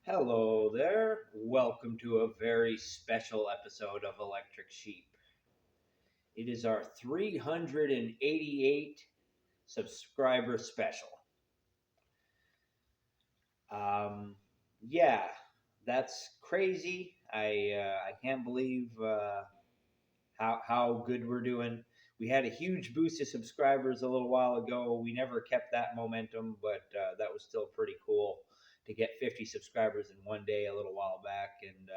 Hello there. Welcome to a very special episode of Electric Sheep. It is our 388 subscriber special. Um, yeah, that's crazy. I can't believe how good we're doing. We had a huge boost of subscribers a little while ago. We never kept that momentum, but that was still pretty cool to get 50 subscribers in one day a little while back. And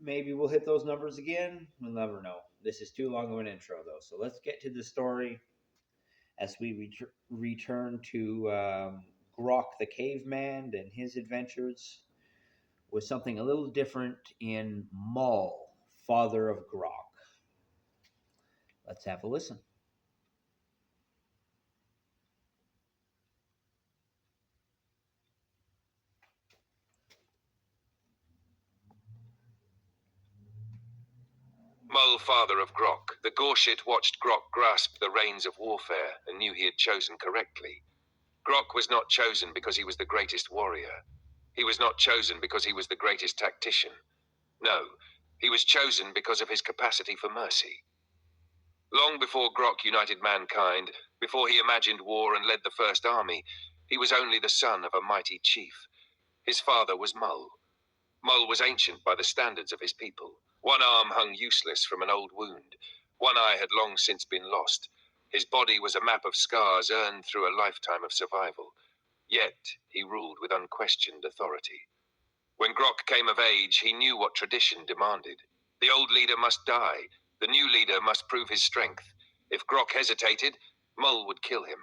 maybe we'll hit those numbers again. We'll never know. This is too long of an intro, though. So let's get to the story as we return to Grok the caveman and his adventures with something a little different in Mull, Father of Grok. Let's have a listen. Mull Father of Grok, the Gorshit watched Grok grasp the reins of warfare and knew he had chosen correctly. Grok was not chosen because he was the greatest warrior. He was not chosen because he was the greatest tactician. No, he was chosen because of his capacity for mercy. Long before Grok united mankind, before he imagined war and led the first army, he was only the son of a mighty chief. His father was Mull. Mull was ancient by the standards of his people. One arm hung useless from an old wound. One eye had long since been lost. His body was a map of scars earned through a lifetime of survival. Yet he ruled with unquestioned authority. When Grok came of age, he knew what tradition demanded. The old leader must die. The new leader must prove his strength. If Grok hesitated, Mull would kill him.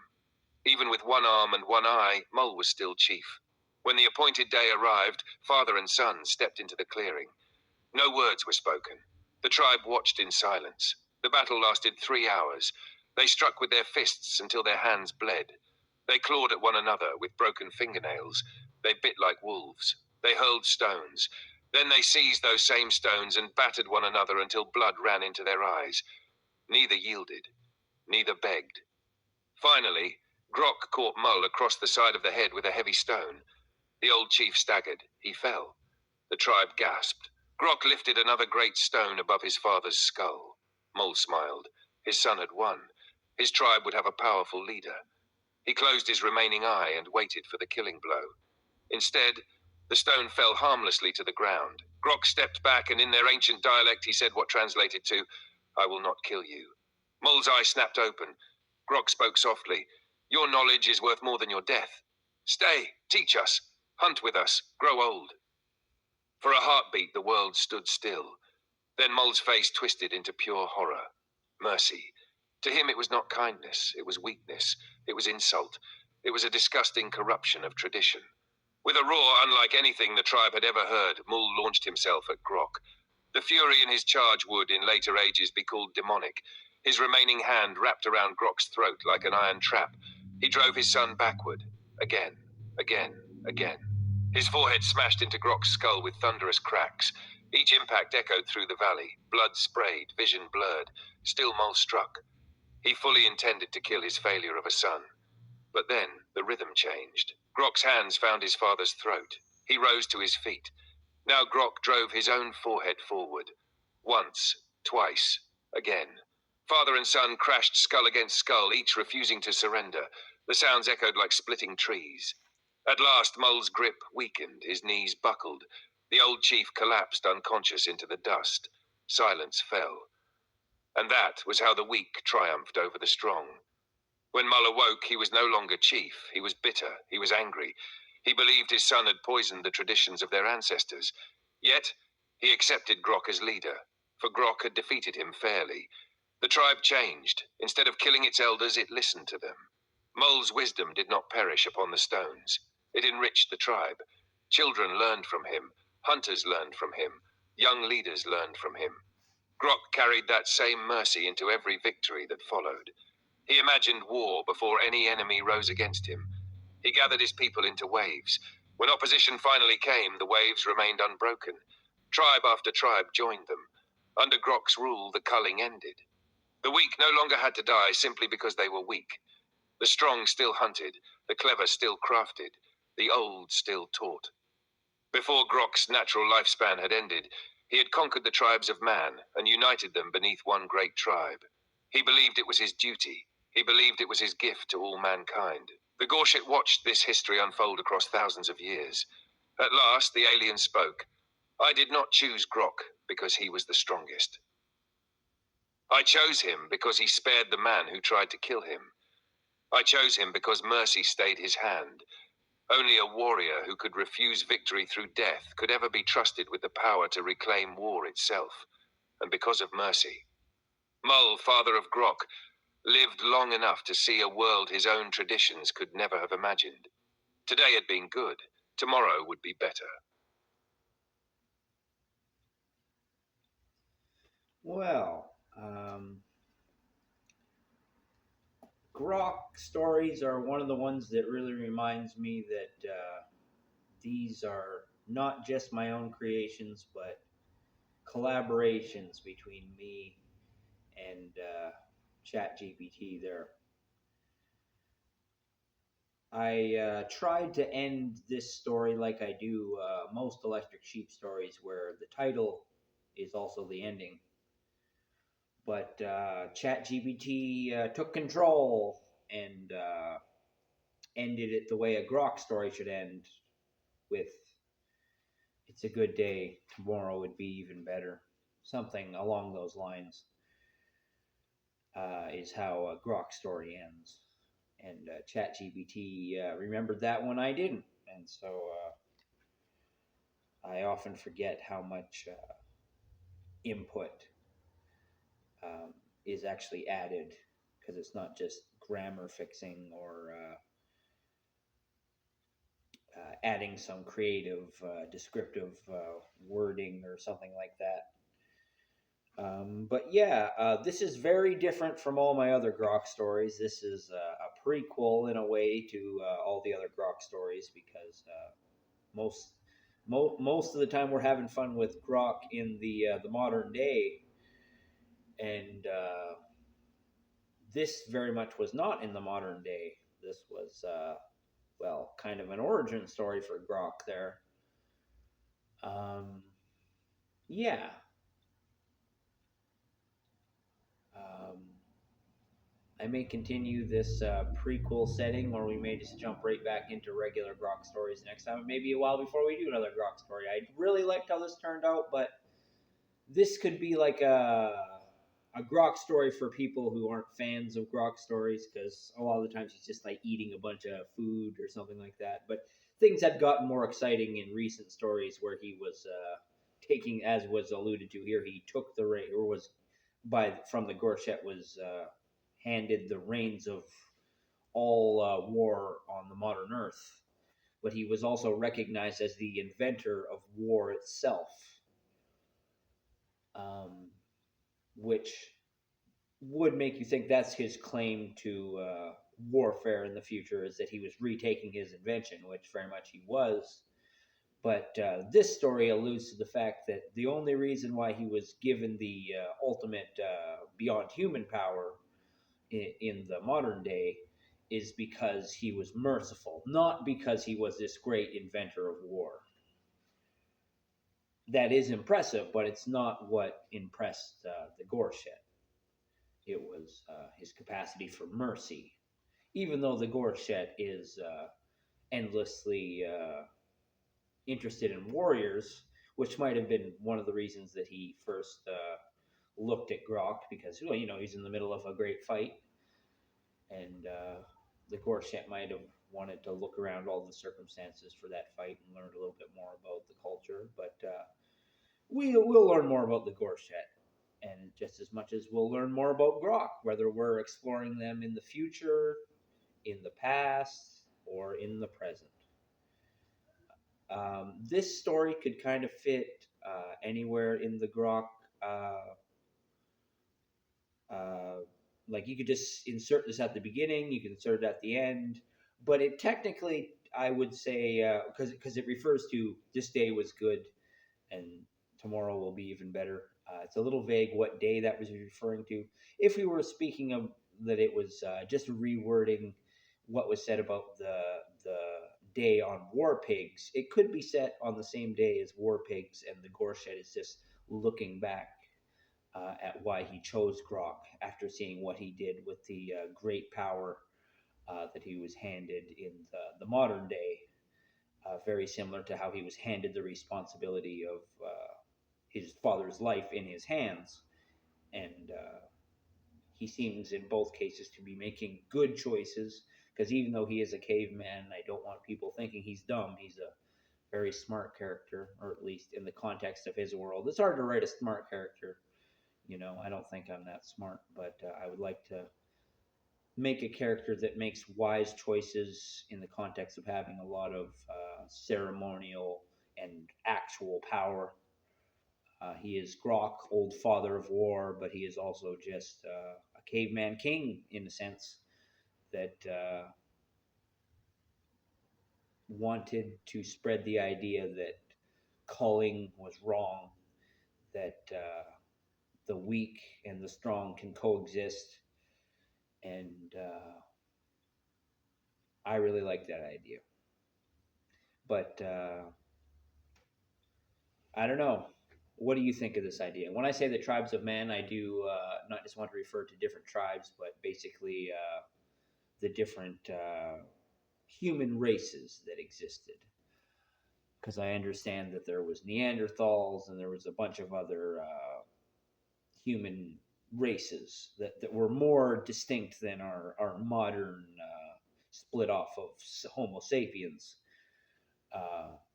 Even with one arm and one eye, Mull was still chief. When the appointed day arrived, father and son stepped into the clearing. No words were spoken. The tribe watched in silence. The battle lasted 3 hours. They struck with their fists until their hands bled. They clawed at one another with broken fingernails. They bit like wolves. They hurled stones. Then they seized those same stones and battered one another until blood ran into their eyes. Neither yielded. Neither begged. Finally, Grok caught Mull across the side of the head with a heavy stone. The old chief staggered. He fell. The tribe gasped. Grok lifted another great stone above his father's skull. Mull smiled. His son had won. His tribe would have a powerful leader. He closed his remaining eye and waited for the killing blow. Instead, the stone fell harmlessly to the ground. Grok stepped back, and in their ancient dialect he said what translated to, "I will not kill you." Mull's eye snapped open. Grok spoke softly. "Your knowledge is worth more than your death. Stay, teach us, hunt with us, grow old." For a heartbeat, the world stood still. Then Mull's face twisted into pure horror. Mercy. To him it was not kindness, it was weakness, it was insult. It was a disgusting corruption of tradition. With a roar unlike anything the tribe had ever heard, Mull launched himself at Grok. The fury in his charge would, in later ages, be called demonic. His remaining hand wrapped around Grok's throat like an iron trap. He drove his son backward. Again, again, again. His forehead smashed into Grok's skull with thunderous cracks. Each impact echoed through the valley. Blood sprayed, vision blurred. Still Mull struck. He fully intended to kill his failure of a son. But then the rhythm changed. Grok's hands found his father's throat. He rose to his feet. Now Grok drove his own forehead forward. Once, twice, again. Father and son crashed skull against skull, each refusing to surrender. The sounds echoed like splitting trees. At last, Mull's grip weakened. His knees buckled. The old chief collapsed unconscious into the dust. Silence fell. And that was how the weak triumphed over the strong. When Mull awoke, he was no longer chief. He was bitter. He was angry. He believed his son had poisoned the traditions of their ancestors. Yet, he accepted Grok as leader, for Grok had defeated him fairly. The tribe changed. Instead of killing its elders, it listened to them. Mull's wisdom did not perish upon the stones. It enriched the tribe. Children learned from him. Hunters learned from him. Young leaders learned from him. Grok carried that same mercy into every victory that followed. He imagined war before any enemy rose against him. He gathered his people into waves. When opposition finally came, the waves remained unbroken. Tribe after tribe joined them. Under Grok's rule, the culling ended. The weak no longer had to die simply because they were weak. The strong still hunted, the clever still crafted, the old still taught. Before Grok's natural lifespan had ended, he had conquered the tribes of man and united them beneath one great tribe. He believed it was his duty. He believed it was his gift to all mankind. The Gorshit watched this history unfold across thousands of years. At last, the alien spoke. I did not choose Grok because he was the strongest. I chose him because he spared the man who tried to kill him. I chose him because mercy stayed his hand. Only a warrior who could refuse victory through death could ever be trusted with the power to reclaim war itself. And because of mercy, Mull, Father of Grok, lived long enough to see a world his own traditions could never have imagined. Today had been good. Tomorrow would be better. Well, Grok stories are one of the ones that really reminds me that these are not just my own creations, but collaborations between me and ChatGPT there. I tried to end this story like I do most Electric Sheep stories, where the title is also the ending. But ChatGPT took control and ended it the way a Grok story should end, with "It's a good day. Tomorrow would be even better." Something along those lines is how a Grok story ends. And ChatGPT remembered that when I didn't, and so I often forget how much input is actually added, because it's not just grammar fixing or adding some creative, descriptive wording or something like that. But yeah, this is very different from all my other Grok stories. This is a prequel in a way to all the other Grok stories, because most most of the time we're having fun with Grok in the modern day, and this very much was not in the modern day. This was well, kind of an origin story for Grok there. Um, yeah. Um, I may continue this prequel setting, or we may just jump right back into regular Grok stories next time. It may be a while before we do another Grok story. I really liked how this turned out, but this could be like a Grok story for people who aren't fans of Grok stories, because a lot of the times he's just like eating a bunch of food or something like that. But things have gotten more exciting in recent stories, where he was taking, as was alluded to here, he took the reign, or was from the Gorshette, was handed the reins of all war on the modern Earth. But he was also recognized as the inventor of war itself, um, which would make you think that's his claim to warfare in the future, is that he was retaking his invention, which very much he was. But this story alludes to the fact that the only reason why he was given the ultimate beyond human power in the modern day is because he was merciful, not because he was this great inventor of war. That is impressive, but it's not what impressed the Gorshette. It was his capacity for mercy. Even though the Gorshette is endlessly interested in warriors, which might have been one of the reasons that he first looked at Grok, because, well, he's in the middle of a great fight, and the Gorshette might have wanted to look around all the circumstances for that fight and learn a little bit more about the culture. But we'll learn more about the Gorshette, and just as much as we'll learn more about Grok, whether we're exploring them in the future, in the past, or in the present. This story could kind of fit anywhere in the Grok. Like, you could just insert this at the beginning, you can insert it at the end, but it technically, I would say, because it refers to this day was good and tomorrow will be even better. It's a little vague what day that was referring to. If we were speaking of that, it was just rewording what was said about the day on War Pigs, it could be set on the same day as War Pigs, and the Gore Shed is just looking back at why he chose Grok after seeing what he did with the great power that he was handed in the modern day, very similar to how he was handed the responsibility of his father's life in his hands. And he seems in both cases to be making good choices, because even though he is a caveman, I don't want people thinking he's dumb. He's a very smart character, or at least in the context of his world. It's hard to write a smart character. I don't think I'm that smart, but I would like to make a character that makes wise choices in the context of having a lot of ceremonial and actual power. He is Grok, old father of war, but he is also just a caveman king in a sense that wanted to spread the idea that culling was wrong, that the weak and the strong can coexist. And I really like that idea. But I don't know. What do you think of this idea? When I say the tribes of man, I do not just want to refer to different tribes, but basically the different human races that existed. Because I understand that there was Neanderthals and there was a bunch of other human races that were more distinct than our modern split off of Homo sapiens.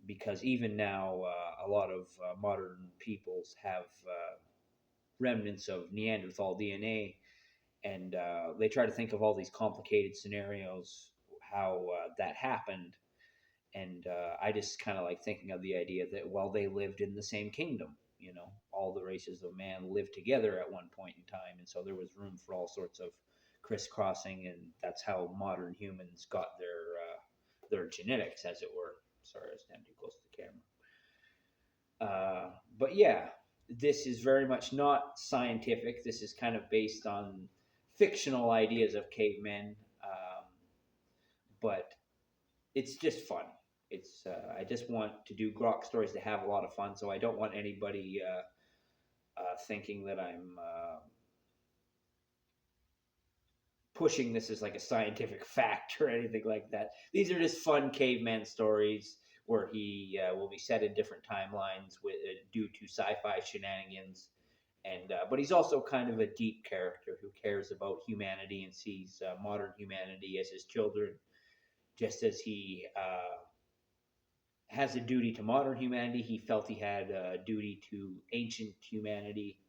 Because even now, a lot of modern peoples have remnants of Neanderthal DNA, and they try to think of all these complicated scenarios how that happened. And I just kind of like thinking of the idea that, well, they lived in the same kingdom. All the races of man lived together at one point in time, and so there was room for all sorts of crisscrossing, and that's how modern humans got their genetics, as it were. Sorry, I was standing too close to the camera. But yeah, this is very much not scientific. This is kind of based on fictional ideas of cavemen, but it's just fun. It's I just want to do Grok stories to have a lot of fun, so I don't want anybody thinking that I'm pushing this as like a scientific fact or anything like that. These are just fun caveman stories where he will be set in different timelines due to sci-fi shenanigans. And but he's also kind of a deep character who cares about humanity and sees modern humanity as his children, just as he has a duty to modern humanity. He felt he had a duty to ancient humanity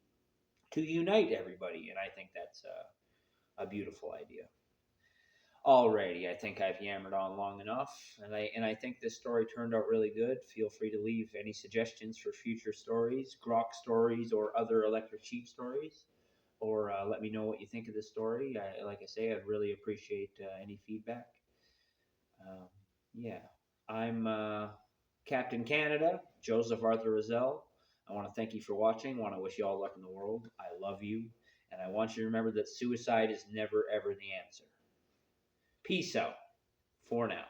to unite everybody, and I think that's a beautiful idea. Alrighty, I think I've yammered on long enough, and I think this story turned out really good. Feel free to leave any suggestions for future stories, Grok stories, or other electric sheep stories, or let me know what you think of this story. Like I say, I'd really appreciate any feedback. Um, yeah, I'm Captain Canada, Joseph Arthur Roszell. I want to thank you for watching. I want to wish you all luck in the world. I love you, and I want you to remember that suicide is never ever the answer. Peace out for now.